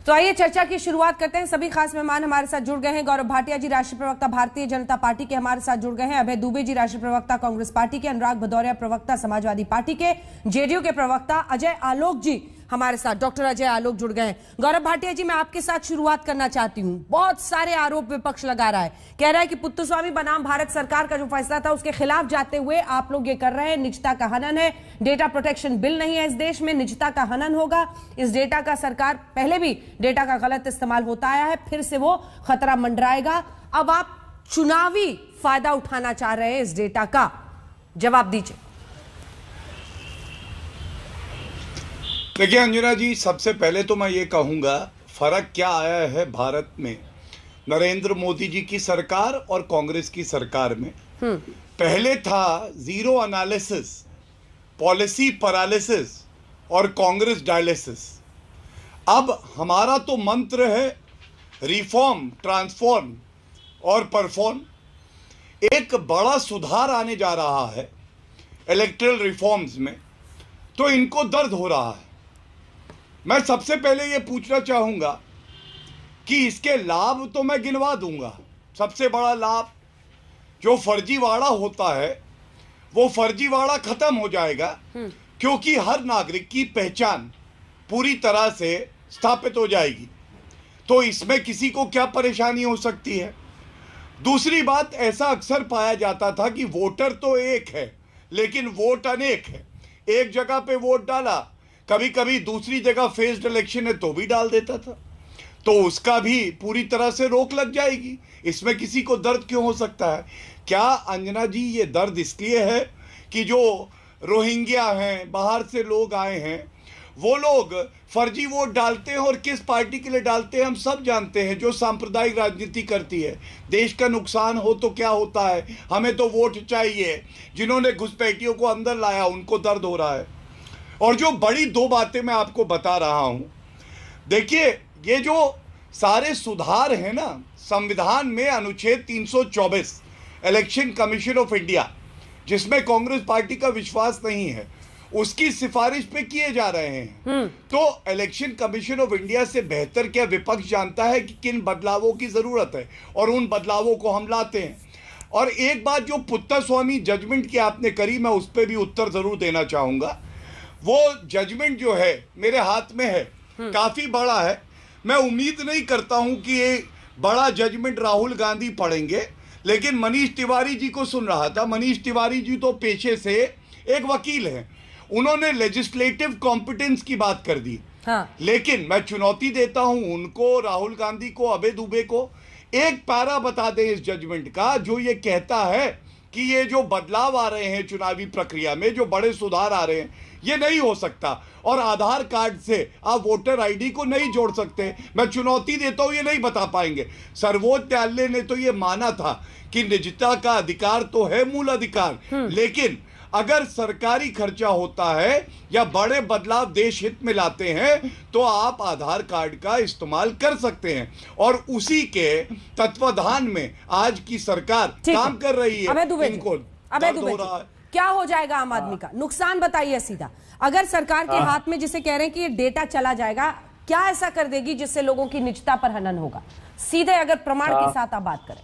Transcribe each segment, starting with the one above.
तो आइए चर्चा की शुरुआत करते हैं। सभी खास मेहमान हमारे साथ जुड़ गए हैं। गौरव भाटिया जी राष्ट्रीय प्रवक्ता भारतीय जनता पार्टी के हमारे साथ जुड़ गए हैं। अभय दुबे जी राष्ट्रीय प्रवक्ता कांग्रेस पार्टी के, अनुराग भदौरिया प्रवक्ता समाजवादी पार्टी के, जेडीयू के प्रवक्ता अजय आलोक जी हमारे साथ, डॉक्टर अजय आलोक जुड़ गए हैं। गौरव भाटिया जी, मैं आपके साथ शुरुआत करना चाहती हूं। बहुत सारे आरोप विपक्ष लगा रहा है, कह रहा है कि पुत्तस्वामी बनाम भारत सरकार का जो फैसला था उसके खिलाफ जाते हुए आप लोग ये कर रहे हैं, निजता का हनन है, डेटा प्रोटेक्शन बिल नहीं है इस देश में, निजता का हनन होगा, इस डेटा का सरकार पहले भी डेटा का गलत इस्तेमाल होता आया है, फिर से वो खतरा मंडराएगा। अब आप चुनावी फायदा उठाना चाह रहे हैं इस डेटा का, जवाब दीजिए। देखिए अंजना जी, सबसे पहले तो मैं ये कहूँगा फर्क क्या आया है भारत में नरेंद्र मोदी जी की सरकार और कांग्रेस की सरकार में। पहले था जीरो एनालिसिस, पॉलिसी पैरालिसिस और कांग्रेस डायलिसिस। अब हमारा तो मंत्र है रिफॉर्म, ट्रांसफॉर्म और परफॉर्म। एक बड़ा सुधार आने जा रहा है इलेक्टरल रिफॉर्म्स में, तो इनको दर्द हो रहा है। मैं सबसे पहले ये पूछना चाहूँगा कि इसके लाभ तो मैं गिनवा दूंगा। सबसे बड़ा लाभ, जो फर्जीवाड़ा होता है वो फर्जीवाड़ा खत्म हो जाएगा, क्योंकि हर नागरिक की पहचान पूरी तरह से स्थापित हो जाएगी। तो इसमें किसी को क्या परेशानी हो सकती है। दूसरी बात, ऐसा अक्सर पाया जाता था कि वोटर तो एक है लेकिन वोट अनेक है। एक जगह पे वोट डाला, कभी कभी दूसरी जगह फेस्ड इलेक्शन है तो भी डाल देता था, तो उसका भी पूरी तरह से रोक लग जाएगी। इसमें किसी को दर्द क्यों हो सकता है? क्या अंजना जी, ये दर्द इसलिए है कि जो रोहिंग्या हैं, बाहर से लोग आए हैं, वो लोग फर्जी वोट डालते हैं और किस पार्टी के लिए डालते हैं हम सब जानते हैं, जो सांप्रदायिक राजनीति करती है। देश का नुकसान हो तो क्या होता है, हमें तो वोट चाहिए। जिन्होंने घुसपैठियों को अंदर लाया उनको दर्द हो रहा है। और जो बड़ी दो बातें मैं आपको बता रहा हूं, देखिए ये जो सारे सुधार हैं ना संविधान में, अनुच्छेद 324 इलेक्शन कमीशन ऑफ इंडिया, जिसमें कांग्रेस पार्टी का विश्वास नहीं है, उसकी सिफारिश पे किए जा रहे हैं। तो इलेक्शन कमीशन ऑफ इंडिया से बेहतर क्या विपक्ष जानता है कि किन बदलावों की जरूरत है, और उन बदलावों को हम लाते हैं। और एक बात जो पुत्तस्वामी जजमेंट की आपने करी, मैं उस पर भी उत्तर जरूर देना चाहूंगा। वो जजमेंट जो है मेरे हाथ में है, काफी बड़ा है। मैं उम्मीद नहीं करता हूं कि ये बड़ा जजमेंट राहुल गांधी पढ़ेंगे, लेकिन मनीष तिवारी जी को सुन रहा था। मनीष तिवारी जी तो पेशे से एक वकील हैं, उन्होंने लेजिस्लेटिव कॉम्पिटेंस की बात कर दी। लेकिन मैं चुनौती देता हूं उनको, राहुल गांधी को, अभय दुबे को, एक पैरा बता दें इस जजमेंट का जो ये कहता है कि ये जो बदलाव आ रहे हैं चुनावी प्रक्रिया में, जो बड़े सुधार आ रहे हैं, ये नहीं हो सकता। और आधार कार्ड से आप वोटर आईडी को नहीं जोड़ सकते। मैं चुनौती देता हूं, ये नहीं बता पाएंगे। सर्वोच्च न्यायालय ने तो ये माना था कि निजता का अधिकार तो है मूल अधिकार, लेकिन अगर सरकारी खर्चा होता है या बड़े बदलाव देश हित में लाते हैं तो आप आधार कार्ड का इस्तेमाल कर सकते हैं। और उसी के तत्वाधान में आज की सरकार काम कर रही है। इनको दर्द हो रहा है। क्या हो जाएगा आम आदमी का नुकसान, बताइए सीधा। अगर सरकार के हाथ में, जिसे कह रहे हैं कि ये डेटा चला जाएगा, क्या ऐसा कर देगी जिससे लोगों की निजता पर हनन होगा? सीधे अगर प्रमाण के साथ आप बात करें।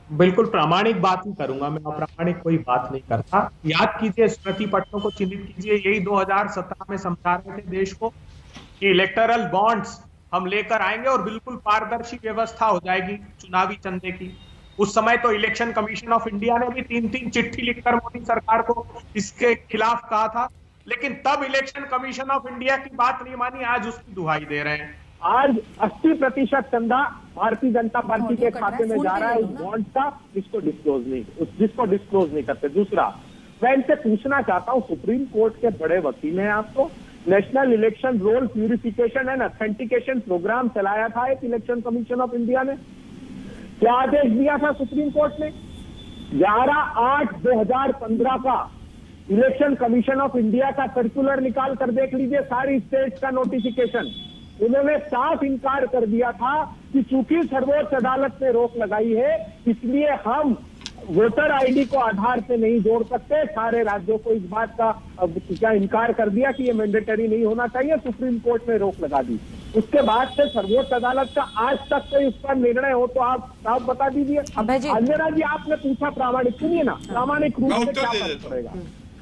बिल्कुल प्रामाणिक बात ही करूंगा मैं, अप्रामाणिक कोई बात नहीं करता। याद कीजिए, स्मृति पट्टों को चिन्हित कीजिए, यही 2017 में समझा रहे थे देश को कि इलेक्टोरल बॉन्ड्स हम लेकर आएंगे और बिल्कुल पारदर्शी व्यवस्था हो जाएगी चुनावी चंदे की। उस समय तो इलेक्शन कमीशन ऑफ इंडिया ने भी 3-3 चिट्ठी लिखकर मोदी सरकार को इसके खिलाफ कहा था, लेकिन तब इलेक्शन कमीशन ऑफ इंडिया की बात नहीं मानी, आज उसकी दुहाई दे रहे हैं। आज 80% चंदा भारतीय जनता पार्टी के खाते में जा रहा है उस बॉन्ड का, जिसको डिस्क्लोज नहीं करते। दूसरा, मैं इनसे पूछना चाहता हूं, सुप्रीम कोर्ट के बड़े वकील हैं आप, तो national election roll purification and authentication programme चलाया था एक इलेक्शन कमीशन ऑफ इंडिया ने। क्या आदेश दिया था सुप्रीम कोर्ट ने? 11/8/2015 का इलेक्शन कमीशन ऑफ इंडिया का सर्कुलर निकाल कर देख लीजिए, सारी स्टेट्स का नोटिफिकेशन। उन्होंने साफ इनकार कर दिया था कि चूंकि सर्वोच्च अदालत ने रोक लगाई है, इसलिए हम वोटर आईडी को आधार से नहीं जोड़ सकते। सारे राज्यों को इस बात का क्या इनकार कर दिया कि ये मैंडेटरी नहीं होना चाहिए, सुप्रीम कोर्ट ने रोक लगा दी। उसके बाद से सर्वोच्च अदालत का आज तक कोई उस पर निर्णय हो तो आप बता दीजिए। अभय जी, अंजना जी आपने पूछा प्रामाणिक, सुनिए ना, प्रामाणिक रूप से क्या फर्क पड़ेगा।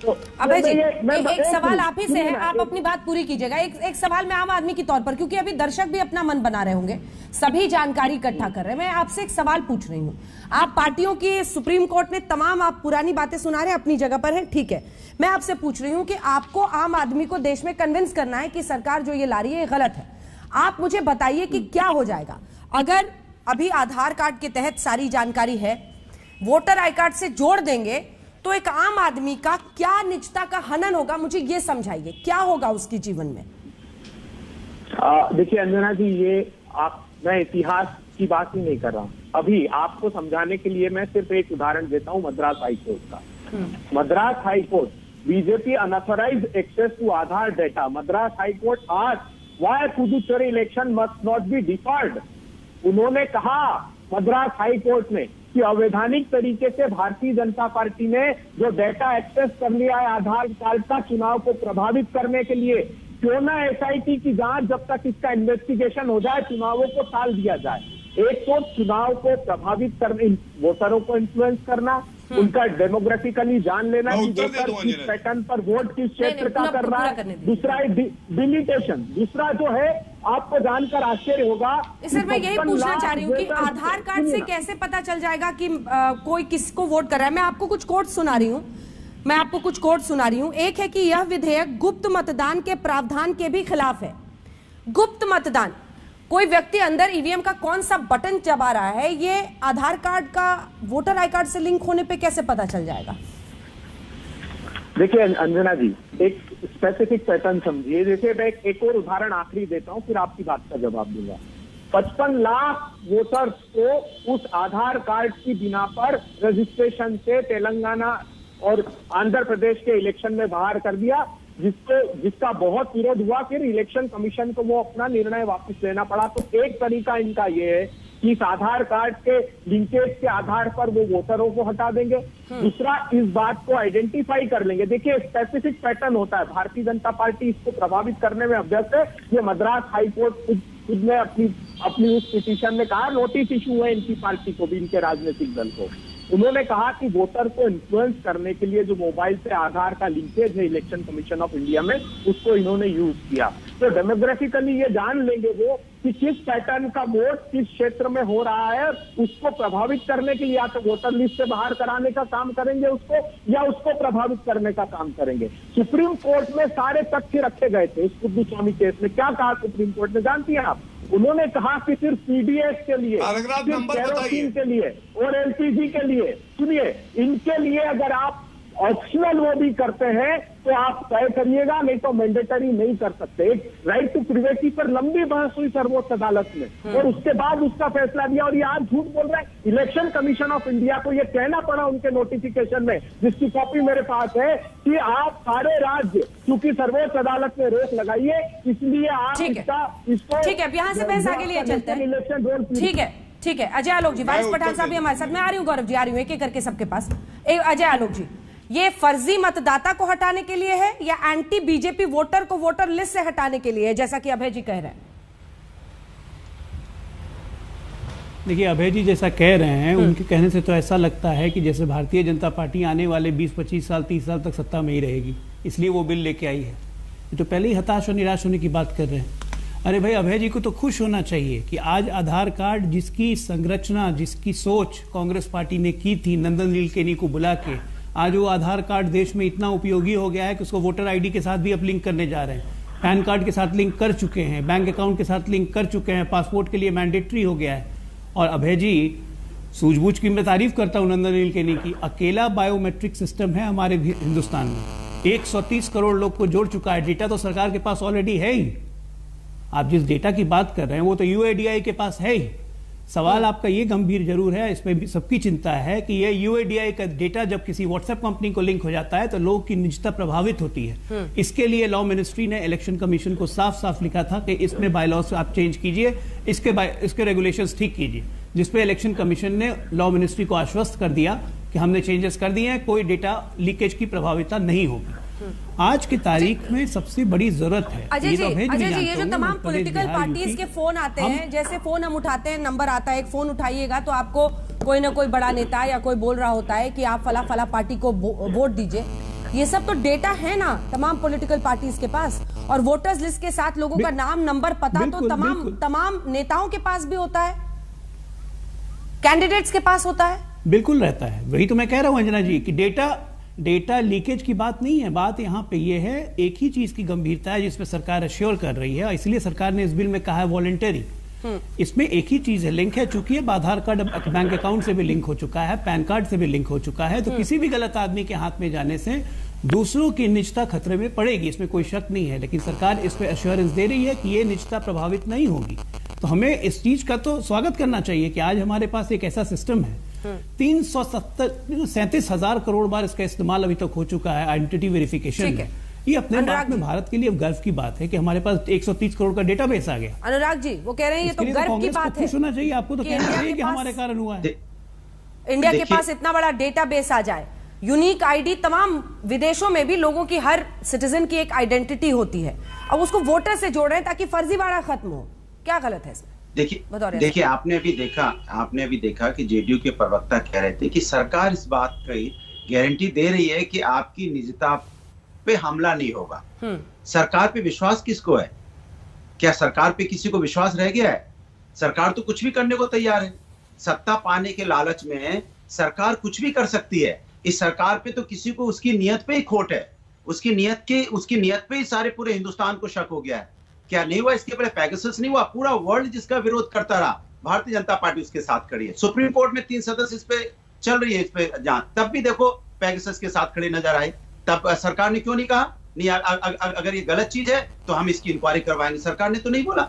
तो अभय जी, एक सवाल आप ही से है, आप अपनी बात पूरी कीजिएगा। एक सवाल मैं आम आदमी के तौर पर, क्योंकि अभी दर्शक भी अपना मन बना रहे होंगे, सभी जानकारी इकट्ठा कर रहे हैं, मैं आपसे एक सवाल पूछ रही हूँ। आप पार्टियों की सुप्रीम कोर्ट ने तमाम, आप पुरानी बातें सुना रहे हैं, अपनी जगह पर है, ठीक है। मैं आपसे पूछ रही हूँ कि आपको आम आदमी को देश में कन्विंस करना है कि सरकार जो ये ला रही है ये गलत है। आप मुझे बताइए कि क्या हो जाएगा अगर अभी आधार कार्ड के तहत सारी जानकारी है, वोटर आई कार्ड से जोड़ देंगे तो एक आम आदमी का क्या निजता का हनन होगा, मुझे ये समझाइए, क्या होगा उसके जीवन में? देखिए अंजना जी, ये मैं इतिहास की बात ही नहीं कर रहा हूं। अभी आपको समझाने के लिए मैं सिर्फ एक उदाहरण देता हूं मद्रास हाईकोर्ट का। Madras high court, BJP unauthorized access to Aadhaar data. Madras high court आज why Puducherry election must not be deferred. उन्होंने कहा मद्रास हाईकोर्ट ने कि अवैधानिक तरीके से भारतीय जनता पार्टी ने जो डेटा एक्सेस कर लिया है आधार कार्ड का चुनाव को प्रभावित करने के लिए, क्यों ना एसआईटी की जांच जब तक इसका इन्वेस्टिगेशन हो जाए चुनावों को टाल दिया जाए। एक तो चुनाव को प्रभावित करने, वोटरों को इन्फ्लुएंस करना, उनका डेमोग्राफिकली जान लेना कि वोटर किस पैटर्न पर वोट किस क्षेत्र का कर रहा है। दूसरा है डिलीटेशन। दूसरा जो है, आपको जानकर आश्चर्य होगा सर, मैं यही पूछना चाह रही हूँ कि आधार कार्ड से कैसे पता चल जाएगा कि कोई किसको वोट कर रहा है। मैं आपको कुछ कोड सुना रही हूँ। एक है कि यह विधेयक गुप्त मतदान के प्रावधान के भी खिलाफ है। गुप्त मतदान, कोई व्यक्ति अंदर ईवीएम का कौन सा बटन दबा रहा है, ये आधार कार्ड का वोटर आई कार्ड से लिंक होने पे कैसे पता चल जाएगा? देखिए अंजना जी, एक स्पेसिफिक पैटर्न समझिए। जैसे मैं एक और उदाहरण आखिरी देता हूं, फिर आपकी बात का जवाब दूंगा। 55 लाख वोटर्स को उस आधार कार्ड की बिना पर रजिस्ट्रेशन से तेलंगाना और आंध्र प्रदेश के इलेक्शन में बाहर कर दिया, जिसका बहुत विरोध हुआ। फिर इलेक्शन कमीशन को वो अपना निर्णय वापस लेना पड़ा। तो एक तरीका इनका ये है कि इस आधार कार्ड के लिंकेज के आधार पर वो वोटरों को हटा देंगे। दूसरा, इस बात को आइडेंटिफाई कर लेंगे। देखिए स्पेसिफिक पैटर्न होता है, भारतीय जनता पार्टी इसको प्रभावित करने में अभ्यस्त है। ये मद्रास हाईकोर्ट खुद ने अपनी उस पिटीशन में कहा, नोटिस इशू हुए इनकी पार्टी को भी, इनके राजनीतिक दल को। उन्होंने कहा कि वोटर को इन्फ्लुएंस करने के लिए जो मोबाइल से आधार का लिंकेज है इलेक्शन कमीशन ऑफ इंडिया में, उसको इन्होंने यूज किया। तो डेमोग्राफिकली ये जान लेंगे वो कि किस पैटर्न का वोट किस क्षेत्र में हो रहा है। उसको प्रभावित करने के लिए या तो वोटर लिस्ट से बाहर कराने का काम करेंगे उसको, या उसको प्रभावित करने का काम करेंगे। सुप्रीम कोर्ट में सारे तथ्य रखे गए थे इस कुद्दू स्वामी केस में। क्या कहा सुप्रीम कोर्ट ने, जानती हैं आप? उन्होंने कहा कि सिर्फ पीडीएस के लिए, सिर्फ केरोसिन के लिए और एलपीजी के लिए, सुनिए, इनके लिए अगर आप ऑप्शनल वो भी करते हैं तो आप तय करिएगा, नहीं तो मैंडेटरी नहीं कर सकते। एक राइट टू प्रिवेसी पर लंबी बहस हुई सर्वोच्च अदालत में और उसके बाद उसका फैसला दिया। और ये आज झूठ बोल रहे हैं। इलेक्शन कमीशन ऑफ इंडिया को ये कहना पड़ा उनके नोटिफिकेशन में, जिसकी कॉपी मेरे पास है, कि आप सारे राज्य, क्योंकि सर्वोच्च अदालत ने रोक लगाई है, इसलिए आप इसको ठीक है, यहाँ से बहस आगे लिए चलते हैं। इलेक्शन ठीक है। अजय आलोक जी, वारिस पठान साहब भी हमारे साथ। मैं आ रही हूँ गौरव जी, आ रही हूँ एक एक करके सबके पास। अजय आलोक जी, ये फर्जी मतदाता को हटाने के लिए है या एंटी बीजेपी वोटर को वोटर लिस्ट से हटाने के लिए है, जैसा कि अभय जी कह रहे हैं? देखिए, अभय जी जैसा कह रहे हैं, उनके कहने से तो ऐसा लगता है कि जैसे भारतीय जनता पार्टी आने वाले 20-25 साल 30 साल तक सत्ता में ही रहेगी, इसलिए वो बिल लेके आई है। तो पहले ही हताश और निराश होने की बात कर रहे हैं। अरे भाई, अभय जी को तो खुश होना चाहिए कि आज आधार कार्ड, जिसकी संरचना, जिसकी सोच कांग्रेस पार्टी ने की थी नंदन नीलकेनी को बुला के, आज वो आधार कार्ड देश में इतना उपयोगी हो गया है कि उसको वोटर आईडी के साथ भी अब लिंक करने जा रहे हैं, पैन कार्ड के साथ लिंक कर चुके हैं, बैंक अकाउंट के साथ लिंक कर चुके हैं, पासपोर्ट के लिए मैंडेटरी हो गया है। और अभय जी, सूझबूझ की मैं तारीफ करता हूं नंदन नीलकेनी की। अकेला बायोमेट्रिक सिस्टम है हमारे हिंदुस्तान में, 130 करोड़ लोग को जोड़ चुका है। डेटा तो सरकार के पास ऑलरेडी है ही। आप जिस डेटा की बात कर रहे हैं वो तो यूआईडीआई के पास है ही। सवाल आपका ये गंभीर जरूर है, इसमें सबकी चिंता है कि ये यूआईडीआई का डेटा जब किसी व्हाट्सएप कंपनी को लिंक हो जाता है तो लोगों की निजता प्रभावित होती है। इसके लिए लॉ मिनिस्ट्री ने इलेक्शन कमीशन को साफ साफ लिखा था कि इसमें बायलॉज आप चेंज कीजिए, इसके रेगुलेशंस ठीक कीजिए, जिसपे इलेक्शन कमीशन ने लॉ मिनिस्ट्री को आश्वस्त कर दिया कि हमने चेंजेस कर दिए हैं, कोई डेटा लीकेज की प्रभाविता नहीं होगी। आज की तारीख में सबसे बड़ी जरूरत है। अजय जी, ये जो तमाम पॉलिटिकल पार्टीज के फोन आते हैं, जैसे फोन हम उठाते हैं, नंबर आता है, एक फोन उठाइएगा तो आपको कोई ना कोई बड़ा नेता या कोई बोल रहा होता है कि आप फला फला पार्टी को वोट दीजिए। ये सब तो डेटा है ना तमाम पॉलिटिकल पार्टीज के पास, और वोटर्स लिस्ट के साथ लोगों का नाम, नंबर, पता तो तमाम नेताओं के पास भी होता है, कैंडिडेट्स के पास होता है, बिल्कुल रहता है। वही तो मैं कह रहा हूं अंजना जी कि डेटा लीकेज की बात नहीं है। बात यहाँ पे ये है, एक ही चीज की गंभीरता है जिसपे सरकार अश्योर कर रही है, इसलिए सरकार ने इस बिल में कहा है वॉलंटरी। इसमें एक ही चीज है, लिंक है, चूंकि अब आधार कार्ड बैंक अकाउंट से भी लिंक हो चुका है, पैन कार्ड से भी लिंक हो चुका है, तो किसी भी गलत आदमी के हाथ में जाने से दूसरों की निजता खतरे में पड़ेगी, इसमें कोई शक नहीं है। लेकिन सरकार इस पे अश्योरेंस दे रही है कि ये निजता प्रभावित नहीं होगी। तो हमें इस चीज का तो स्वागत करना चाहिए कि आज हमारे पास एक ऐसा सिस्टम है। 37,000 करोड़ बार इसका इस्तेमाल अभी तक हो चुका है आइडेंटिटी वेरिफिकेशन में। ये अपने बात में भारत के लिए गर्व की बात है कि हमारे पास 130 करोड़ का डेटाबेस आ गया। अनुराग जी वो कह रहे हैं ये तो गर्व की बात है, खुश होना चाहिए, आपको तो कहना चाहिए कि हमारे कारण हुआ है। इंडिया के पास इतना बड़ा डेटाबेस आ जाए, यूनिक आईडी, तमाम विदेशों में भी लोगों की, हर सिटीजन की एक आइडेंटिटी होती है, अब उसको वोटर से जोड़ रहे हैं ताकि फर्जीवाड़ा खत्म हो। क्या गलत है इसमें? देखिए आपने अभी देखा कि जेडीयू के प्रवक्ता कह रहे थे कि सरकार इस बात की गारंटी दे रही है कि आपकी निजता पे हमला नहीं होगा। सरकार पे विश्वास किसको है? क्या सरकार पे किसी को विश्वास रह गया है? सरकार तो कुछ भी करने को तैयार है। सत्ता पाने के लालच में सरकार कुछ भी कर सकती है। इस सरकार पे तो किसी को उसकी नियत पे ही खोट है, उसकी नियत पे ही सारे पूरे हिंदुस्तान को शक हो गया है। क्या नहीं हुआ इसके पहले? पैगासस नहीं हुआ? पूरा वर्ल्ड जिसका विरोध करता रहा, भारतीय जनता पार्टी उसके साथ खड़ी है। सुप्रीम कोर्ट में 3 सदस्य इस पे चल रही है, इस पे जांच, तब भी देखो पैगासस के साथ खड़े नजर आए। तब सरकार ने क्यों नहीं कहा नहीं अगर ये गलत चीज है तो हम इसकी इंक्वायरी करवाएंगे? सरकार ने तो नहीं बोला।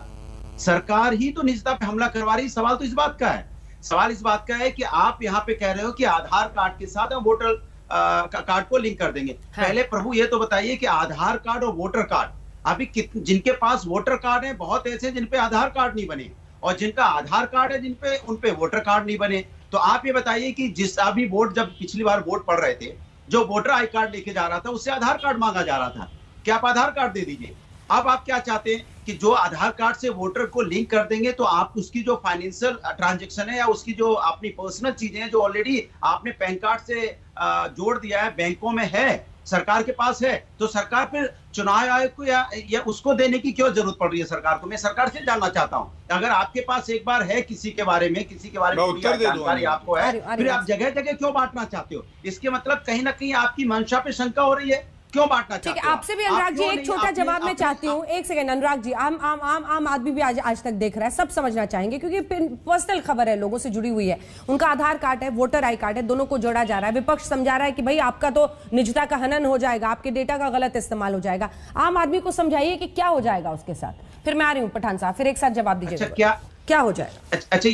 सरकार ही तो निजता पे हमला करवा रही है। सवाल तो इस बात का है, सवाल इस बात का है कि आप यहाँ पे कह रहे हो कि आधार कार्ड के साथ हम वोटर कार्ड को लिंक कर देंगे। पहले प्रभु ये तो बताइए कि आधार कार्ड और वोटर कार्ड, अभी जिनके पास वोटर कार्ड है, बहुत ऐसे जिन पे आधार कार्ड नहीं बने, और जिनका आधार कार्ड है उन पे वोटर कार्ड नहीं बने। तो आप ये बताइए कि जिस अभी जब पिछली बार वोट पड़ रहे थे, जो वोटर आई कार्ड लेके जा रहा था उससे आधार कार्ड मांगा जा रहा था, क्या आप आधार कार्ड दे दीजिए। अब आप क्या चाहते हैं कि जो आधार कार्ड से वोटर को लिंक कर देंगे तो आप उसकी जो फाइनेंशियल ट्रांजैक्शन है या उसकी जो अपनी पर्सनल चीजें हैं जो ऑलरेडी आपने पैन कार्ड से जोड़ दिया है, बैंकों में है, सरकार के पास है, तो सरकार फिर चुनाव आयोग को या उसको देने की क्यों जरूरत पड़ रही है सरकार को? मैं सरकार से जानना चाहता हूं, अगर आपके पास एक बार है किसी के बारे में जानकारी आपको है, फिर आप जगह जगह क्यों बांटना चाहते हो? इसके मतलब कहीं ना कहीं आपकी मंशा पे शंका हो रही है, क्यों बांटना चाहते हो? ठीक है, आपसे भी अनुराग जी एक छोटा जवाब मैं चाहती हूँ। एक सेकंड अनुराग जी, आम आदमी भी आज तक देख रहा है, सब समझना चाहेंगे क्योंकि पर्सनल खबर है, लोगों से जुड़ी हुई है। उनका आधार कार्ड है, वोटर आई कार्ड है, दोनों को जोड़ा जा रहा है। विपक्ष समझा रहा है कि भाई आपका तो निजता का हनन हो जाएगा, आपके डेटा का गलत इस्तेमाल हो जाएगा। आम आदमी को समझाइए कि क्या हो जाएगा उसके साथ। फिर मैं आ रही हूँ पठान साहब, फिर एक साथ जवाब दीजिएगा। क्या हो जाएगा? अच्छा,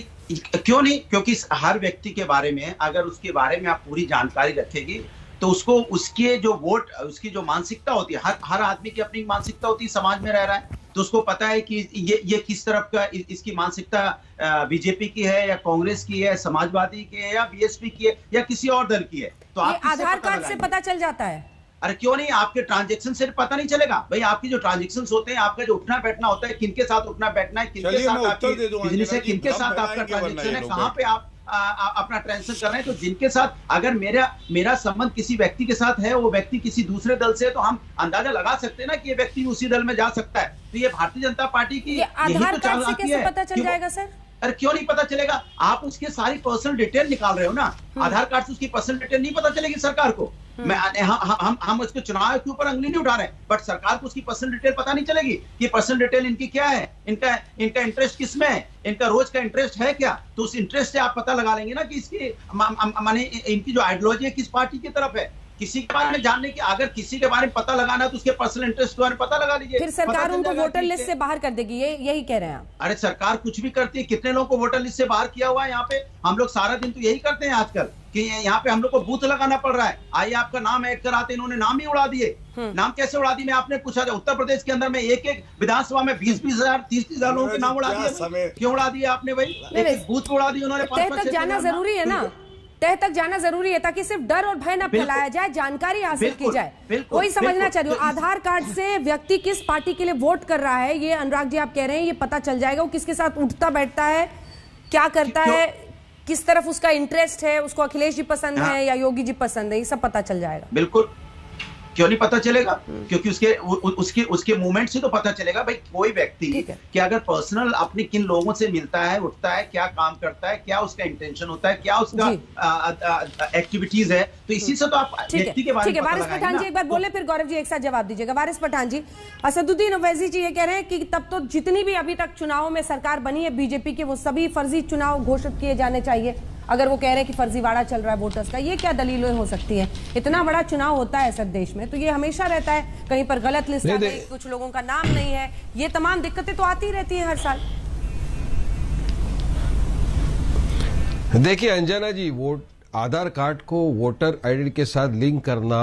क्यों नहीं? क्योंकि हर व्यक्ति के बारे में अगर उसके बारे में आप पूरी जानकारी रखेगी तो उसको उसके जो वोट, उसकी जो मानसिकता होती है, हर आदमी की अपनी मानसिकता होती है, समाज में रह रहा है तो उसको पता है कि ये किस तरफ का इसकी मानसिकता बीजेपी की है या कांग्रेस की है, समाजवादी की है या बीएसपी की है या किसी और दल की है। तो आप आधार कार्ड से पता चल जाता है। अरे क्यों नहीं? आपके ट्रांजैक्शन से पता नहीं चलेगा? भाई आपकी जो ट्रांजैक्शंस होते हैं, आपका जो उठना बैठना होता है, किनके साथ उठना बैठना है, किनके साथ आपकी बिजनेस है, किनके साथ आपका ट्रांजैक्शन है, कहाँ पे आप अपना ट्रांसफर कर रहे हैं, तो जिनके साथ अगर मेरा संबंध किसी व्यक्ति के साथ है, वो व्यक्ति किसी दूसरे दल से है, तो हम अंदाजा लगा सकते हैं ना कि ये व्यक्ति उसी दल में जा सकता है। तो ये भारतीय जनता पार्टी की आधार कार्ड से कैसे पता चल जाएगा सर? अरे क्यों नहीं पता चलेगा? आप उसके सारी पर्सनल डिटेल निकाल रहे हो ना, आधार कार्ड से उसकी पर्सनल डिटेल नहीं पता चलेगी सरकार को। हम उसके चुनाव के ऊपर अंगुली नहीं उठा रहे, बट सरकार को उसकी पर्सनल डिटेल पता नहीं चलेगी कि पर्सनल डिटेल इनकी क्या है, इनका इंटरेस्ट किसमें है, इनका रोज का इंटरेस्ट है क्या। तो उस इंटरेस्ट से आप पता लगा लेंगे ना कि इसकी माने इनकी जो आइडियोलॉजी है किस पार्टी की तरफ है। किसी के बारे में जानने की, अगर किसी के बारे में पता लगाना है तो उसके पर्सनल इंटरेस्ट के बारे में पता लगा लीजिए। फिर सरकार उनको वोटर लिस्ट से बाहर कर देगी, यही कह रहे हैं आप? अरे सरकार कुछ भी करती है। कितने लोगों को वोटर लिस्ट से बाहर किया हुआ है यहाँ पे? हम लोग सारा दिन तो यही करते हैं आजकल कि यहाँ पे हम लोग को बूथ लगाना पड़ रहा है। आइए आपका नाम ऐड कराते, इन्होंने नाम ही उड़ा दिए। नाम कैसे उड़ा दिए? मैं आपने पूछा था, उत्तर प्रदेश के अंदर में एक विधानसभा में 20-20 हजार 30-30 लोगों के नाम उड़ा दिए। क्यों उड़ा दिए आपने भाई? एक बूथ उड़ा दिए उन्होंने। तक जाना जरूरी है ना। तह तक जाना जरूरी है ताकि सिर्फ डर और भय न फैलाया जाए, जानकारी हासिल की जाए। वही समझना चाह रही हूँ, आधार कार्ड से व्यक्ति किस पार्टी के लिए वोट कर रहा है, ये अनुराग जी आप कह रहे हैं, ये पता चल जाएगा। वो किसके साथ उठता बैठता है, क्या करता है, किस तरफ उसका इंटरेस्ट है, उसको अखिलेश जी पसंद है या योगी जी पसंद है, ये सब पता चल जाएगा। बिल्कुल, क्यों नहीं पता चलेगा? क्योंकि उसके मूवमेंट से तो पता चलेगा भाई कोई व्यक्ति कि अगर पर्सनल अपने किन लोगों से मिलता है, उठता है, क्या काम करता है, क्या उसका इंटेंशन होता है, क्या उसका एक्टिविटीज है, तो इसी से तो आप व्यक्ति के बारे में पता लगाएंगे। वारिस पठान जी एक बार बोले, फिर गौरव जी एक साथ जवाब दीजिएगा। वारिस पठान जी, असदुद्दीन ओवैसी जी ये कह रहे हैं कि तब तो जितनी भी अभी तक चुनावों में सरकार बनी है बीजेपी के, वो सभी फर्जी चुनाव घोषित किए जाने चाहिए, अगर वो कह रहे हैं कि फर्जीवाड़ा चल रहा है वोटर्स का। ये क्या दलीलें हो सकती हैं? इतना बड़ा चुनाव होता है सर देश में, तो ये हमेशा रहता है, कहीं पर गलत लिस्ट आ गई, कुछ लोगों का नाम नहीं है, ये तमाम दिक्कतें तो आती रहती हैं हर साल। देखिए अंजना जी, आधार कार्ड को वोटर आईडी के साथ लिंक करना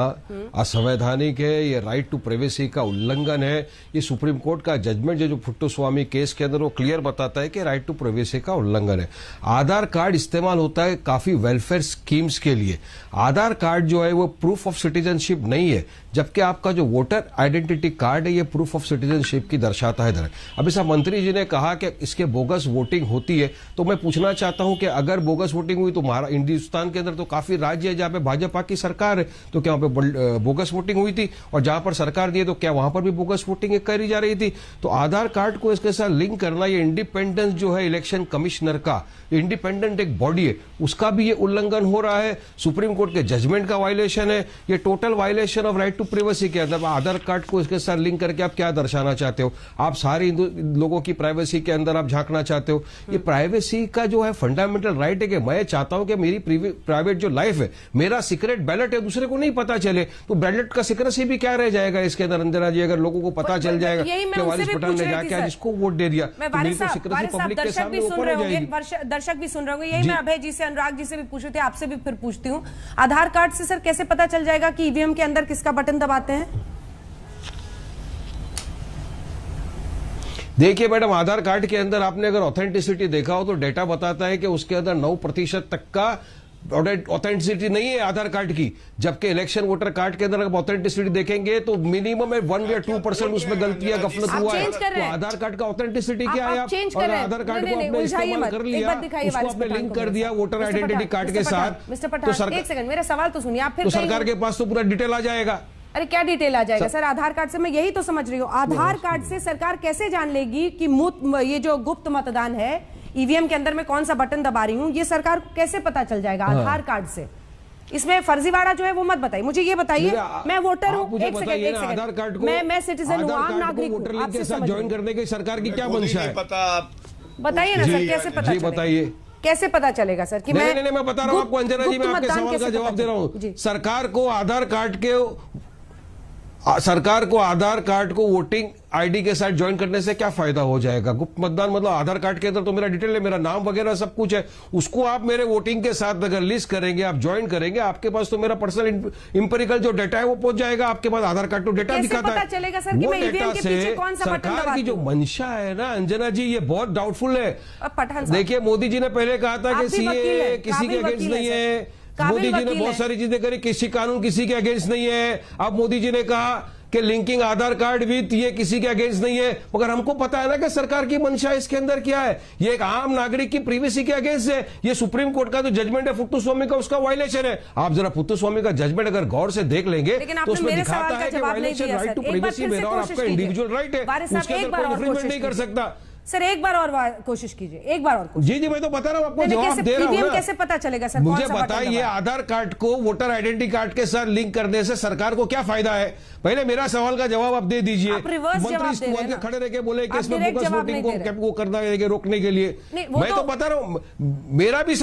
असंवैधानिक है, ये राइट टू प्राइवेसी का उल्लंघन है। ये सुप्रीम कोर्ट का जजमेंट जो पुट्टुस्वामी केस के अंदर वो क्लियर बताता है कि राइट टू प्राइवेसी का उल्लंघन है। आधार कार्ड इस्तेमाल होता है काफी वेलफेयर स्कीम्स के लिए। आधार कार्ड जो है वो प्रूफ ऑफ सिटीजनशिप नहीं है, जबकि आपका जो वोटर आइडेंटिटी कार्ड है ये प्रूफ ऑफ सिटीजनशिप की दर्शाता है। अभी साहब मंत्री जी ने कहा कि इसके बोगस वोटिंग होती है, तो मैं पूछना चाहता हूं कि अगर बोगस वोटिंग हुई तो हिंदुस्तान के अंदर तो काफी राज्य है जहां पे भाजपा की सरकार है, तो क्या वहां पे बोगस वोटिंग हुई थी? और जहां पर सरकार दी है तो क्या वहां पर भी बोगस वोटिंग करी जा रही थी? तो आधार कार्ड को इसके साथ लिंक करना, ये इंडिपेंडेंस जो है इलेक्शन कमिश्नर का, इंडिपेंडेंट एक बॉडी है, उसका भी ये उल्लंघन हो रहा है। सुप्रीम कोर्ट के जजमेंट का वायलेशन है, ये total violation of right to privacy के अंदर। आधार कार्ड को इसके साथ लिंक करके आप क्या दर्शाना चाहते हो? आप सारे लोगों की प्राइवेसी के अंदर आप झांकना चाहते हो। ये प्राइवेसी का जो है फंडामेंटल राइट है कि मैं चाहता हूं कि मेरी प्राइवेट जो लाइफ है, मेरा सीक्रेट बैलेट है, दूसरे को नहीं पता चले, तो बैलेट का सीक्रेसी भी क्या रह जाएगा इसके अंदर? अंजना जी, अगर लोगों को पता चल जाएगा कि वारिस पठान ने जाके आज इसको वोट दे दिया, तो मेरी तो सीक्रेसी पब्लिक के सामने ओपन हो जाएगी। दर्शक भी सुन रहे होंगे, यही मैं अभय जी से, अनुराग जी से भी पूछ रही थी, आपसे भी फिर पूछती हूँ, आधार कार्ड से सर कैसे पता चल जाएगा कि ईवीएम के अंदर किसका बटन दबाते हैं? देखिए मैडम, आधार कार्ड के अंदर आपने अगर ऑथेंटिसिटी देखा हो तो डेटा बताता है कि उसके अंदर 9% तक का ऑथेंटिसिटी नहीं है आधार कार्ड की, जबकि इलेक्शन वोटर कार्ड के अंदर अगर ऑथेंटिसिटी देखेंगे तो मिनिमम 1 या 2% उसमें गलतियां गफलत हुआ है। तो आधार कार्ड का ऑथेंटिसिटी क्या है? आप और आधार कार्ड को आपने इस्तेमाल कर लिया, उसको आपने लिंक कर दिया वोटर आइडेंटिटी कार्ड के साथ, मिस्टर पठान एक सेकंड, मेरा सवाल तो सुनिए आप। फिर तो सरकार के पास तो पूरा डिटेल आ जाएगा। अरे क्या डिटेल आ जाएगा सर आधार कार्ड से? मैं यही तो समझ रही हूँ, आधार कार्ड से सरकार कैसे जान लेगी कि ये जो गुप्त मतदान है, ईवीएम के अंदर में कौन सा बटन दबा रही हूँ, ये सरकार को कैसे पता चल जाएगा आधार कार्ड से? इसमें फर्जीवाड़ा जो है वो मत बताइए मुझे, ये बताइए मैं वोटर हूँ, एक सेकंड, मैं सिटीजन हूँ, आम नागरिक हूँ, आपसे ज्वाइन करने की सरकार की क्या मंशा है? बताइए ना सर, कैसे पता बताइए, कैसे पता चलेगा सर कि मैं बता रहा हूँ आपको अंजना जी, मैं आपके सवाल का जवाब दे रहा हूँ। सरकार को आधार कार्ड को वोटिंग आईडी के साथ ज्वाइन करने से क्या फायदा हो जाएगा? गुप्त मतदान मतलब आधार कार्ड के अंदर तो मेरा डिटेल है, मेरा नाम वगैरह सब कुछ है, उसको आप मेरे वोटिंग के साथ अगर लिस्ट करेंगे, आप ज्वाइन करेंगे, आपके पास तो मेरा पर्सनल इंपेरिकल जो डेटा है वो पहुंच जाएगा आपके पास। आधार कार्ड तो डेटा दिखाता है, चलेगा सर कि मैं ईवीएम के पीछे कौन सा बटन सरकार की जो मंशा है ना अंजना जी, ये बहुत डाउटफुल है। देखिए मोदी जी ने पहले कहा था कि सीए किसी के अगेंस्ट नहीं है, मोदी जी ने बहुत सारी चीजें करी, किसी कानून किसी के अगेंस्ट नहीं है। अब मोदी जी ने कहा कि लिंकिंग आधार कार्ड विथ ये किसी के अगेंस्ट नहीं है, मगर हमको पता है ना कि सरकार की मंशा इसके अंदर क्या है। ये एक आम नागरिक की प्राइवेसी के अगेंस्ट है। ये सुप्रीम कोर्ट का जो जजमेंट है पुट्टुस्वामी का, उसका वायलेशन है। आप जरा पुट्टुस्वामी का जजमेंट अगर गौर से देख लेंगे तो उसमें दिखाता है कि वायलेशन राइट टू प्राइवेसी मेरा और आपका इंडिविजुअल राइट है, उसके अंदर कोई इन्फ्रिंजमेंट नहीं कर सकता। सर एक बार और कोशिश कीजिए, एक बार और जी मैं तो बता रहा हूँ आपको, जवाब दे रहा हूँ। कैसे पता चलेगा सर? मुझे बताइए आधार कार्ड को वोटर आइडेंटिटी कार्ड के साथ लिंक करने से सरकार को क्या फायदा है? पहले मेरा सवाल का जवाब आप दे दीजिए। मंत्री खड़े रह के बोले कि इसमें बोगस वोटिंग को करना है रोकने के लिए। मैं तो बता रहा हूँ, मेरा भी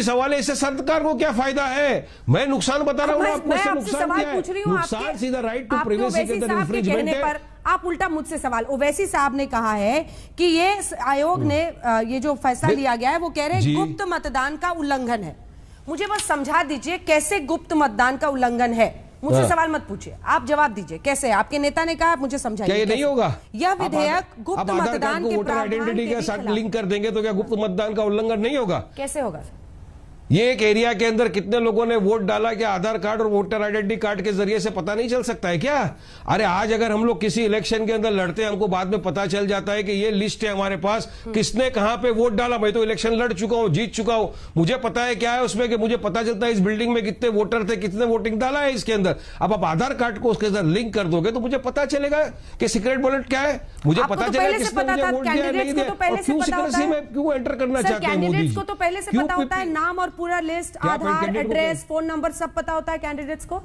सवाल है, इससे सरकार को क्या फायदा है? मैं नुकसान बता रहा हूँ आपको, इससे नुकसान क्या है? नुकसान सीधा राइट टू प्राइवेसी के अंदर इंफ्रिंजमेंट है। आप उल्टा मुझसे सवाल, ओवैसी साहब ने कहा है कि ये आयोग ने ये जो फैसला लिया गया है वो कह रहे हैं गुप्त मतदान का उल्लंघन है। मुझे बस समझा दीजिए कैसे गुप्त मतदान का उल्लंघन है? मुझसे सवाल मत पूछिए, आप जवाब दीजिए कैसे है? आपके नेता ने कहा, मुझे समझाइए। ये नहीं होगा? यह विधेयक गुप्त मतदान के वोटर आइडेंटिटी के साथ लिंक कर देंगे तो क्या गुप्त मतदान का उल्लंघन नहीं होगा? कैसे होगा? ये एक एरिया के अंदर कितने लोगों ने वोट डाला, क्या आधार कार्ड और वोटर आइडेंटिटी कार्ड के जरिए से पता नहीं चल सकता है क्या? अरे आज अगर हम लोग किसी इलेक्शन के अंदर लड़ते हैं, हमको बाद में पता चल जाता है कि ये लिस्ट है हमारे पास, किसने कहां पे वोट डाला। मैं तो इलेक्शन लड़ चुका हूं, जीत चुका हूं, मुझे पता है क्या है उसमें, कि मुझे पता चलता है इस बिल्डिंग में कितने वोटर थे, कितने वोटिंग डाला है इसके अंदर। अब आप आधार कार्ड को उसके अंदर लिंक कर दोगे तो मुझे पता चलेगा कि सीक्रेट बैलेट क्या है, मुझे पता चलेगा किसने मुझे वोट दिया नहीं दिया। क्यों सीक्रेसी में क्यों एंटर करना चाहते हैं मोदी जी? को तो पहले से पता होता है, नाम और पूरा लिस्ट, आधार, एड्रेस, फोन नंबर सब पता होता है कैंडिडेट्स को।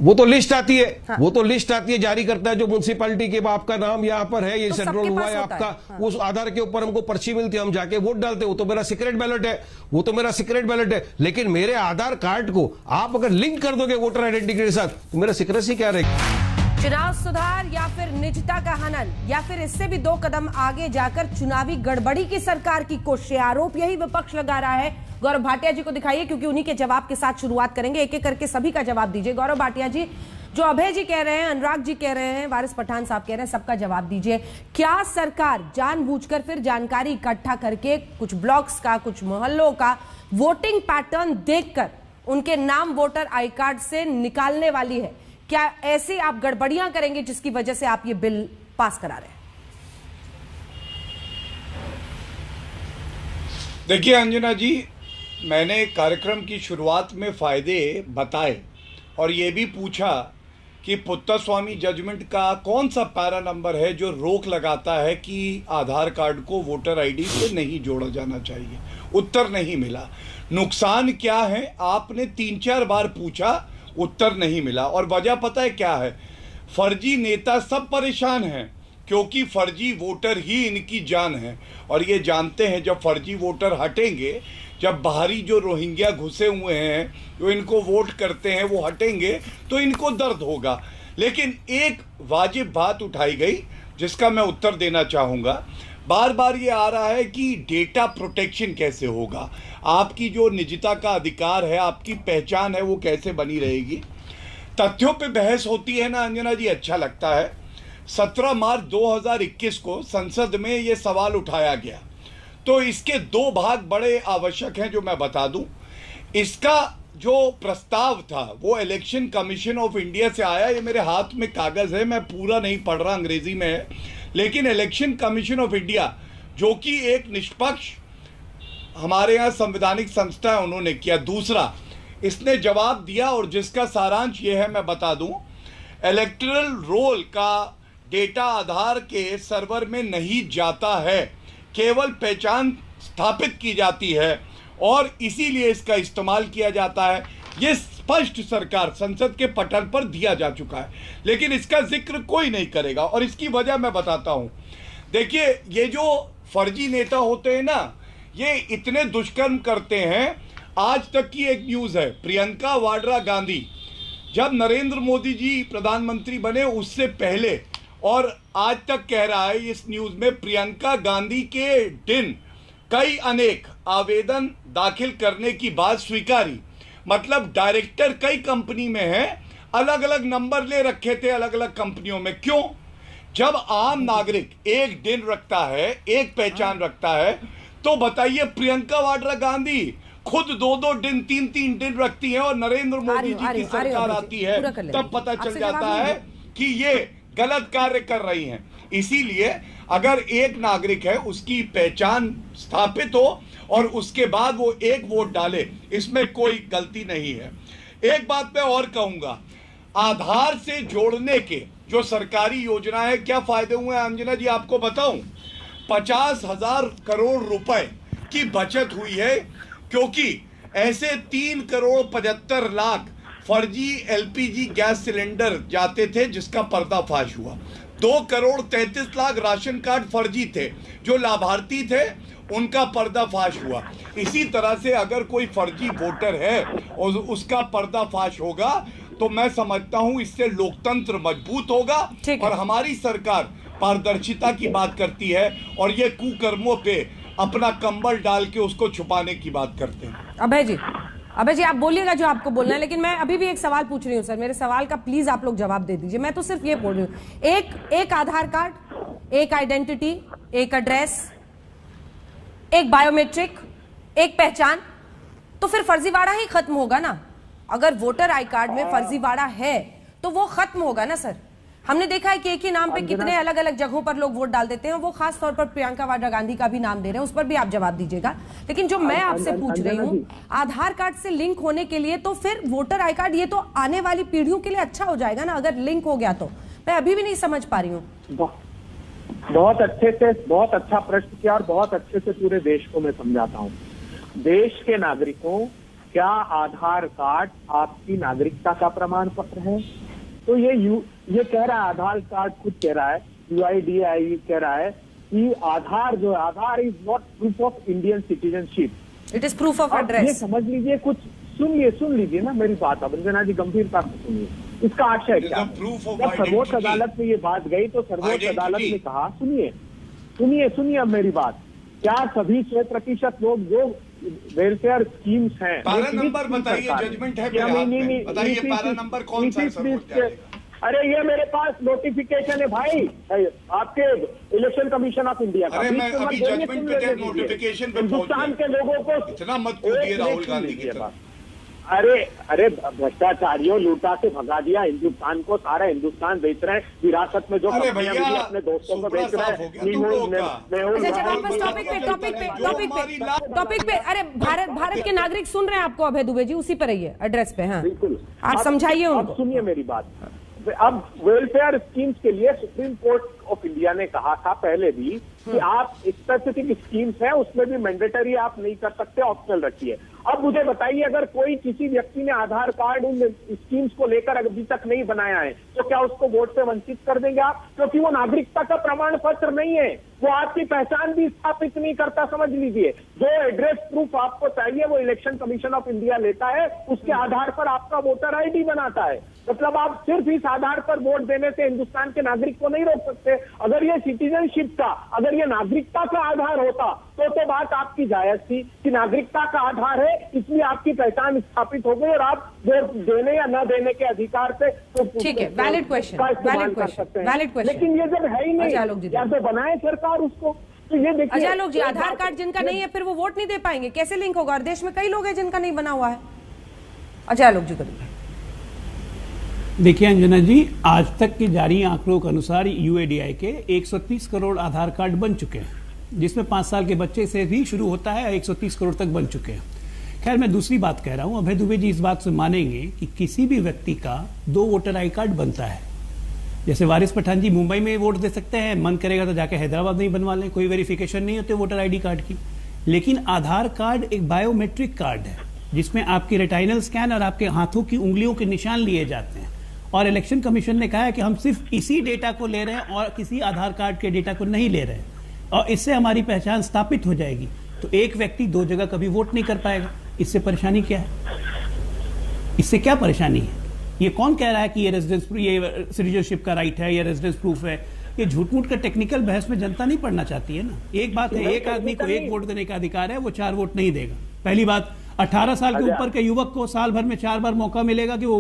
वो तो लिस्ट आती है, हाँ। वो तो लिस्ट आती है, जारी करता है जो म्युनिसिपैलिटी के आपका नाम यहाँ पर है, ये तो सेंट्रल हुआ है आपका, हाँ। उस आधार के ऊपर हमको पर्ची मिलती है, हम जाके वोट डालते हैं, वो तो मेरा सीक्रेट बैलेट है, वो तो मेरा सीक्रेट बैलेट है। लेकिन मेरे आधार कार्ड को आप अगर लिंक कर दोगे वोटर आइडेंटिटी के साथ तो मेरा सीक्रेसी क्या रहेगी? चुनाव सुधार या फिर निजता का हनन, या फिर इससे भी 2 कदम आगे जाकर चुनावी गड़बड़ी की सरकार की कोशिश, आरोप यही विपक्ष लगा रहा है। गौरव भाटिया जी को दिखाइए, क्योंकि उन्हीं के जवाब के साथ शुरुआत करेंगे, एक एक करके सभी का जवाब दीजिए। गौरव भाटिया जी, जो अभय जी कह रहे हैं, अनुराग जी कह रहे हैं, वारिस पठान साहब कह रहे हैं, सबका जवाब दीजिए। क्या सरकार जानबूझकर फिर जानकारी इकट्ठा करके कुछ ब्लॉक्स का, कुछ मोहल्लों का वोटिंग पैटर्न देखकर उनके नाम वोटर आई कार्ड से निकालने वाली है? क्या ऐसी आप गड़बड़ियां करेंगे जिसकी वजह से आप ये बिल पास करा रहे हैं? देखिए अंजना जी, मैंने कार्यक्रम की शुरुआत में फायदे बताए और ये भी पूछा कि पुत्तस्वामी जजमेंट का कौन सा पैरा नंबर है जो रोक लगाता है कि आधार कार्ड को वोटर आईडी से नहीं जोड़ा जाना चाहिए। उत्तर नहीं मिला। नुकसान क्या है आपने 3-4 बार पूछा, उत्तर नहीं मिला। और वजह पता है क्या है? फर्जी नेता सब परेशान हैं, क्योंकि फर्जी वोटर ही इनकी जान है। और ये जानते हैं जब फर्जी वोटर हटेंगे, जब बाहरी जो रोहिंग्या घुसे हुए हैं जो इनको वोट करते हैं वो हटेंगे तो इनको दर्द होगा। लेकिन एक वाजिब बात उठाई गई जिसका मैं उत्तर देना चाहूँगा। बार बार ये आ रहा है कि डेटा प्रोटेक्शन कैसे होगा, आपकी जो निजता का अधिकार है, आपकी पहचान है, वो कैसे बनी रहेगी। तथ्यों पे बहस होती है ना अंजना जी, अच्छा लगता है। 17 मार्च 2021 को संसद में ये सवाल उठाया गया, तो इसके 2 भाग बड़े आवश्यक हैं जो मैं बता दूं। इसका जो प्रस्ताव था वो इलेक्शन कमीशन ऑफ इंडिया से आया। ये मेरे हाथ में कागज़ है, मैं पूरा नहीं पढ़ रहा, अंग्रेजी में है, लेकिन इलेक्शन कमीशन ऑफ इंडिया जो कि एक निष्पक्ष हमारे यहाँ संवैधानिक संस्था है, उन्होंने किया। दूसरा, इसने जवाब दिया और जिसका सारांश ये है, मैं बता दूं, इलेक्टोरल रोल का डेटा आधार के सर्वर में नहीं जाता है, केवल पहचान स्थापित की जाती है और इसीलिए इसका इस्तेमाल किया जाता है। ये स्पष्ट सरकार संसद के पटल पर दिया जा चुका है, लेकिन इसका जिक्र कोई नहीं करेगा और इसकी वजह मैं बताता हूं। देखिए, ये जो फर्जी नेता होते हैं ना, ये इतने दुष्कर्म करते हैं। आज तक की एक न्यूज़ है, प्रियंका वाड्रा गांधी जब नरेंद्र मोदी जी प्रधानमंत्री बने उससे पहले और आज तक कह रहा है इस न्यूज़ में, प्रियंका गांधी के दिन कई अनेक आवेदन दाखिल करने की बात स्वीकारी। मतलब डायरेक्टर कई कंपनी में हैं, अलग अलग नंबर ले रखे थे अलग अलग कंपनियों में। क्यों? जब आम नागरिक एक दिन रखता है, एक पहचान रखता है, तो बताइए प्रियंका वाड्रा गांधी खुद 2-2 दिन 3-3 दिन रखती है और नरेंद्र मोदी जी की सरकार आती है तब पता चल जाता है कि ये गलत कार्य कर रही हैं। इसीलिए अगर एक नागरिक है उसकी पहचान स्थापित हो और उसके बाद वो एक वोट डाले, इसमें कोई गलती नहीं है। एक बात मैं और कहूंगा, आधार से जोड़ने के जो सरकारी योजना है, क्या फायदे हुए हैं अंजना जी आपको बताऊं? 50,000 करोड़ रुपए की बचत हुई है, क्योंकि ऐसे 3,75,00,000 फर्जी एलपीजी गैस सिलेंडर जाते थे जिसका पर्दाफाश हुआ। 2,33,00,000 राशन कार्ड फर्जी थे, जो लाभार्थी थे उनका पर्दाफाश हुआ। इसी तरह से अगर कोई फर्जी वोटर है और उसका पर्दाफाश होगा तो मैं समझता हूं इससे लोकतंत्र मजबूत होगा और हमारी सरकार पारदर्शिता की बात करती है और ये कुकर्मों पे अपना कंबल डाल के उसको छुपाने की बात करते हैं। अभय जी आप बोलिएगा जो आपको बोलना है, लेकिन मैं अभी भी एक सवाल पूछ रही हूँ सर, मेरे सवाल का प्लीज आप लोग जवाब दे दीजिए। मैं तो सिर्फ ये बोल रही हूँ, एक आधार कार्ड, एक आइडेंटिटी, एक एड्रेस, एक बायोमेट्रिक, एक पहचान, तो फिर फर्जीवाड़ा ही खत्म होगा ना। अगर वोटर आई कार्ड में फर्जीवाड़ा है तो वो खत्म होगा ना सर। हमने देखा है कि एक ही नाम पे कितने अलग अलग जगहों पर लोग वोट डाल देते हैं। वो खास तौर पर प्रियंका वाड्रा गांधी का भी नाम दे रहे हैं, उस पर भी आप जवाब दीजिएगा। लेकिन जो मैं आपसे पूछ रही हूँ, आधार कार्ड से लिंक होने के लिए तो फिर वोटर आई कार्ड, ये तो आने वाली पीढ़ियों के लिए अच्छा हो जाएगा ना अगर लिंक हो गया तो। मैं अभी भी नहीं समझ पा रही हूँ। बहुत अच्छे से, बहुत अच्छा प्रश्न किया और बहुत अच्छे से पूरे देश को मैं समझाता हूँ। देश के नागरिकों, क्या आधार कार्ड आपकी नागरिकता का प्रमाण पत्र है? तो ये कह रहा है, आधार कार्ड खुद कह रहा है, UIDAI कह रहा है कि Aadhaar is not proof of Indian citizenship, it is proof of address. ये समझ लीजिए, कुछ सुन लीजिए ना मेरी बात। अब रंजना जी गंभीरता से सुनिए, इसका आशय क्या है। जब सर्वोच्च अदालत में ये बात गई तो सर्वोच्च अदालत ने कहा, सुनिए अब मेरी बात, क्या सभी 100% लोग जो वेलफेयर स्कीम्स हैं, पारा नंबर बताइए, जजमेंट है मेरे हाथ में, बताइए पारा नंबर कौन सा है? अरे ये मेरे पास नोटिफिकेशन है भाई, आपके इलेक्शन कमिशन ऑफ इंडिया का। अरे मैं अभी जजमेंट पे नोटिफिकेशन पे हिंदुस्तान के लोगों को इतना मत कूदिए राहुल गांधी की तरह। अरे भ्रष्टाचारियों, लूटा के भगा दिया हिंदुस्तान को, सारा हिंदुस्तान बेच रहे हैं, विरासत में जो कंपनियां मिली अपने दोस्तों को बेच रहे हैं। टॉपिक पे अरे भारत के नागरिक सुन रहे हैं आपको अभय दुबे जी, उसी पर रहिए, एड्रेस पे। हाँ बिल्कुल, आप समझाइए उनको। सुनिए मेरी बात। अब वेलफेयर स्कीम्स के लिए सुप्रीम कोर्ट ऑफ इंडिया ने कहा था पहले भी कि आप स्पेसिफिक स्कीम्स है उसमें भी मैंडेटरी आप नहीं कर सकते, ऑप्शनल रखिए। अब मुझे बताइए, अगर कोई किसी व्यक्ति ने आधार कार्ड उन स्कीम्स को लेकर अभी तक नहीं बनाया है तो क्या उसको वोट से वंचित कर देंगे आप? क्योंकि वो नागरिकता का प्रमाण पत्र नहीं है, वो आपकी पहचान भी स्थापित नहीं करता। समझ लीजिए, जो एड्रेस प्रूफ आपको चाहिए वो इलेक्शन कमीशन ऑफ इंडिया लेता है, उसके आधार पर आपका वोटर ID बनाता है। मतलब आप सिर्फ इस आधार पर वोट देने से हिंदुस्तान के नागरिक को नहीं रोक सकते। अगर ये सिटीजनशिप का, अगर ये नागरिकता का आधार होता तो बात आपकी जायज थी कि नागरिकता का आधार है इसलिए आपकी पहचान स्थापित हो गई और आप वोट देने या न देने के अधिकार से तो ठीक है, वैलिड क्वेश्चन। लेकिन ये जब है ही नहीं, या तो बनाए सरकार उसको। तो ये देखिए, अजय लोग जी, आधार कार्ड जिनका नहीं है फिर वो वोट नहीं दे पाएंगे, कैसे लिंक होगा? और देश में कई लोग हैं जिनका नहीं बना हुआ है। अजय लोग जी करिए। देखिए अंजना जी, आज तक के जारी आंकड़ों के अनुसार UIDAI के 130 करोड़ आधार कार्ड बन चुके हैं, जिसमें 5 साल के बच्चे से भी शुरू होता है, 130 करोड़ तक बन चुके हैं। खैर मैं दूसरी बात कह रहा हूं, अभय दुबे जी इस बात से मानेंगे कि किसी भी व्यक्ति का 2 वोटर आई कार्ड बनता है। जैसे वारिस पठान जी मुंबई में वोट दे सकते हैं, मन करेगा तो जाके हैदराबाद में ही बनवा लें, कोई वेरिफिकेशन नहीं होती वोटर ID कार्ड की। लेकिन आधार कार्ड एक बायोमेट्रिक कार्ड है जिसमें आपकी रेटाइनल स्कैन और आपके हाथों की उंगलियों के निशान लिए जाते हैं। और इलेक्शन कमीशन ने कहा है कि हम सिर्फ इसी डेटा को ले रहे हैं और किसी आधार कार्ड के डेटा को नहीं ले रहे हैं, और इससे हमारी पहचान स्थापित हो जाएगी। तो एक व्यक्ति 2 जगह कभी वोट नहीं कर पाएगा। इससे परेशानी क्या है? इससे क्या परेशानी है? ये कौन कह रहा है कि ये रेजिडेंस, ये सिटीजनशिप का राइट है, ये रेजिडेंस प्रूफ है? ये झूठ मूठ का टेक्निकल बहस में जनता नहीं पढ़ना चाहती है ना। एक बात है, एक आदमी को 1 वोट देने का अधिकार है, वो 4 वोट नहीं देगा। पहली बात, 18 साल के ऊपर के युवक को साल भर में 4 बार मौका मिलेगा कि वो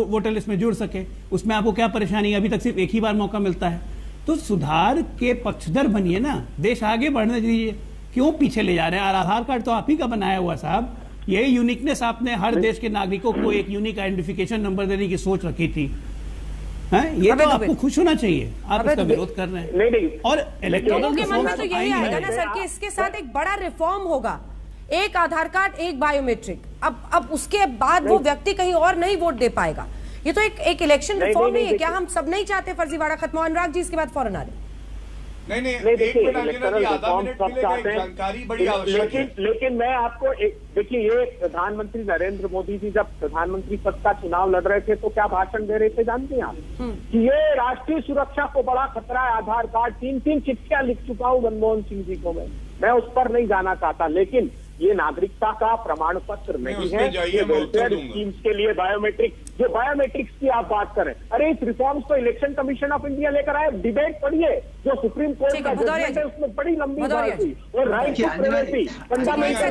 वोटर लिस्ट में जुड़ सके। उसमें आपको क्या परेशानी है? अभी तक सिर्फ एक ही बार मौका मिलता है। तो सुधार के पक्षधर बनिए ना, देश आगे बढ़ने दीजिए। क्यों पीछे ले जा रहे हैं? और आधार कार्ड तो आप ही का बनाया हुआ साहब। ये यूनिकनेस आपने हर देश के नागरिकों को एक यूनिक आइडेंटिफिकेशन नंबर देने की सोच रखी थी, है? ये तो आपको खुश होना चाहिए। आप इसका विरोध कर रहे हैं। नहीं। और लोगों के मन में तो यही आएगा ना सर कि इसके साथ एक बड़ा रिफॉर्म होगा, एक आधार कार्ड, एक बायोमेट्रिक। अब उसके बाद वो व्यक्ति कहीं और नहीं वोट दे पाएगा। ये तो एक इलेक्शन रिफॉर्म नहीं है क्या? हम सब नहीं चाहते फर्जीवाड़ा खत्म हो। अनुराग जी इसके बाद फौरन आ रहे। नहीं, जानकारी बड़ी आवश्यक है। लेकिन मैं आपको देखिए, ये प्रधानमंत्री नरेंद्र मोदी जी जब प्रधानमंत्री पद का चुनाव लड़ रहे थे तो क्या भाषण दे रहे थे जानते हैं आप? कि ये राष्ट्रीय सुरक्षा को बड़ा खतरा है आधार कार्ड। 3 चिट्ठियां लिख चुका हूं मनमोहन सिंह जी को। मैं उस पर नहीं जाना चाहता, लेकिन ये नागरिकता का प्रमाण पत्र नहीं है। ये वेलफेयर स्कीम्स के लिए बायोमेट्रिक, जो बायोमेट्रिक्स की आप बात करें, अरे इस रिफॉर्म्स को इलेक्शन कमीशन ऑफ इंडिया लेकर आए। डिबेट पढ़िए, जो सुप्रीम कोर्ट का जजमेंट है उसमें बड़ी लंबी बात हुई। और right to privacy fundamental.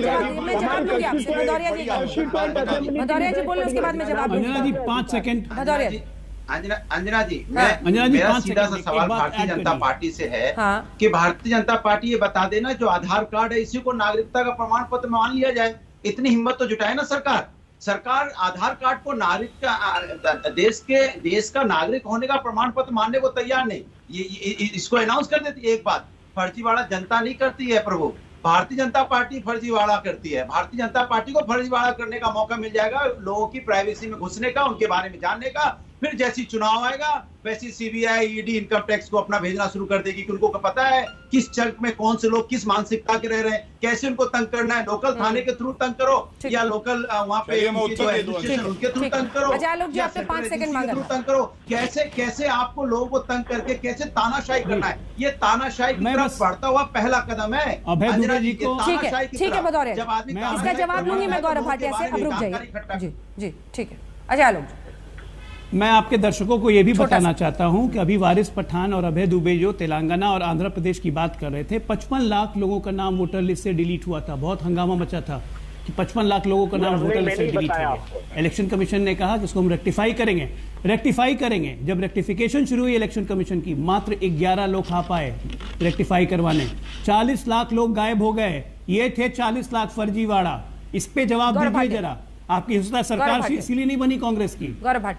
Bhadauria ji बोले, उसके बाद में जवाब। अंजना जी 5 सेकंड। भदौरिया जी अंजना जी, अंजना जी, मेरा 5 सीधा सा सेकंड, सवाल एक बात भारतीय ऐड जनता करिए। पार्टी से है हाँ। कि भारतीय जनता पार्टी ये बता देना, जो आधार कार्ड है इसी को नागरिकता का प्रमाण पत्र मान लिया जाए। इतनी हिम्मत तो जुटाए ना सरकार आधार कार्ड को नागरिक का, देश का नागरिक होने का प्रमाण पत्र मानने को तैयार नहीं। ये इसको अनाउंस कर देती है। एक बात, फर्जीवाड़ा जनता नहीं करती है प्रभु, भारतीय जनता पार्टी फर्जीवाड़ा करती है। भारतीय जनता पार्टी को फर्जीवाड़ा करने का मौका मिल जाएगा, लोगों की प्राइवेसी में घुसने का, उनके बारे में जानने का। फिर जैसी चुनाव आएगा वैसी सीबीआई, ईडी, इनकम टैक्स को अपना भेजना शुरू कर देगी कि उनको पता है किस चक में कौन से लोग किस मानसिकता के रह रहे हैं, कैसे उनको तंग करना है। लोकल थाने के थ्रू तंग करो या लोकल वहां पे उनके थ्रू तंग करो, अच्छा आलोक जी, आपने 5 सेकंड मांगा थ्रू तंग करो। कैसे आपको लोगों को तंग करके कैसे तानाशाही करना है, ये तानाशाही की तरफ बढ़ता हुआ पहला कदम है। अभय दुबे जी को ठीक है भदौरिया, इसका जवाब लूंगी मैं गौरव भाटिया से, अब रुक जाइए। जी ठीक है। अच्छा आलोक जी, मैं आपके दर्शकों को यह भी बताना चाहता हूं कि अभी वारिस पठान और अभय दुबे जो तेलंगाना और आंध्र प्रदेश की बात कर रहे थे, 55 लाख लोगों का नाम वोटर लिस्ट से डिलीट हुआ था। बहुत हंगामा मचा था कि 55 लाख लोगों का नाम वोटर लिस्ट से डिलीट हो गया। इलेक्शन कमीशन ने कहा कि इसको हम रेक्टिफाई करेंगे। जब रेक्टिफिकेशन शुरू हुई इलेक्शन कमीशन की, मात्र 11 लोग आ पाए रेक्टिफाई करवाने। 40 लाख लोग गायब हो गए। ये थे 40 लाख फर्जीवाड़ा। इस पे जवाब दीजिए जरा। आपकी सरकार इसीलिए नहीं बनी कांग्रेस की।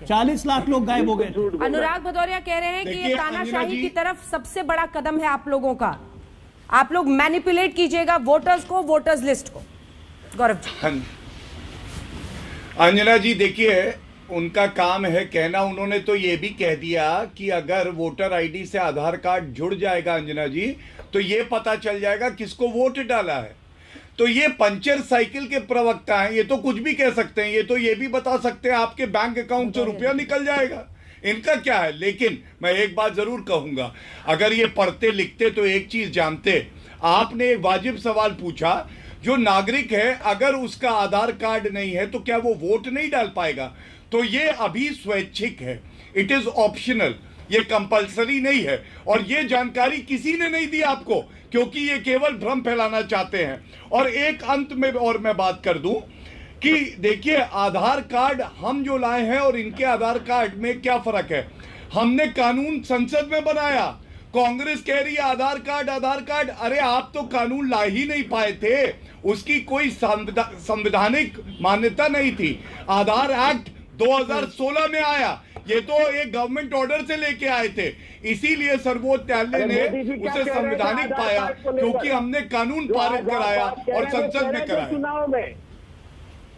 40 लाख लोग गायब हो गए। अनुराग भदौरिया कह रहे हैं कि ये तानाशाही की तरफ सबसे बड़ा कदम है आप लोगों का। आप लोग मैनिपुलेट कीजिएगा वोटर्स को, वोटर्स लिस्ट को। गौरव जी। अंजना जी, देखिए उनका काम है कहना। उन्होंने तो ये भी कह दिया कि अगर वोटर आईडी से आधार कार्ड जुड़ जाएगा अंजना जी, तो ये पता चल जाएगा किसको वोट डाला है। तो ये पंचर साइकिल के प्रवक्ता हैं, ये तो कुछ भी कह सकते हैं। ये तो ये भी बता सकते हैं आपके बैंक अकाउंट से रुपया निकल जाएगा। इनका क्या है। लेकिन मैं एक बात जरूर कहूंगा, अगर ये पढ़ते लिखते तो एक चीज जानते। आपने एक वाजिब सवाल पूछा, जो नागरिक है अगर उसका आधार कार्ड नहीं है तो क्या वो वोट नहीं डाल पाएगा। तो ये अभी स्वैच्छिक है, इट इज ऑप्शनल, ये कंपलसरी नहीं है। और ये जानकारी किसी ने नहीं दी आपको, क्योंकि ये केवल भ्रम फैलाना चाहते हैं। और एक अंत में और मैं बात कर दूं कि देखिए, आधार कार्ड हम जो लाए हैं और इनके आधार कार्ड में क्या फर्क है। हमने कानून संसद में बनाया, कांग्रेस कह रही है आधार कार्ड। अरे आप तो कानून ला ही नहीं पाए थे, उसकी कोई संवैधानिक मान्यता नहीं थी। आधार एक्ट 2016 में आया, ये तो एक गवर्नमेंट ऑर्डर से लेके आए थे। इसीलिए सर्वोच्च न्यायालय ने उसे संवैधानिक पाया, क्योंकि हमने कानून पारित कराया और संसद में कराया।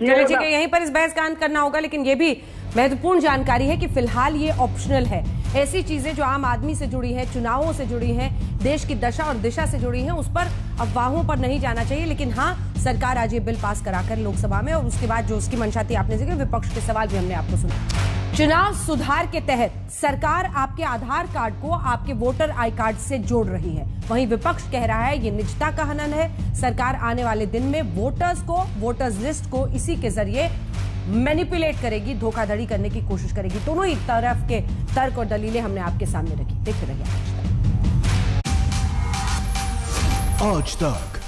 चलिए ठीक है, यहीं पर इस बहस का अंत करना होगा। लेकिन ये भी महत्वपूर्ण जानकारी है कि फिलहाल ये ऑप्शनल है। ऐसी चीजें जो आम आदमी से जुड़ी हैं, चुनावों से जुड़ी हैं, देश की दशा और दिशा से जुड़ी हैं, उस पर अफवाहों पर नहीं जाना चाहिए। लेकिन हाँ, सरकार आज ये बिल पास कराकर लोकसभा में, और उसके बाद जो उसकी मंशा थी आपने जिक्र, विपक्ष के सवाल भी हमने आपको सुना। चुनाव सुधार के तहत सरकार आपके आधार कार्ड को आपके वोटर आई कार्ड से जोड़ रही है। वहीं विपक्ष कह रहा है ये निजता का हनन है। सरकार आने वाले दिन में वोटर्स लिस्ट को इसी के जरिए मैनिपुलेट करेगी, धोखाधड़ी करने की कोशिश करेगी। दोनों ही तरफ के तर्क और दलीलें हमने आपके सामने रखी। देखते रहिए आज तक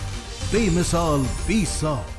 बेमिसाल 20 साल।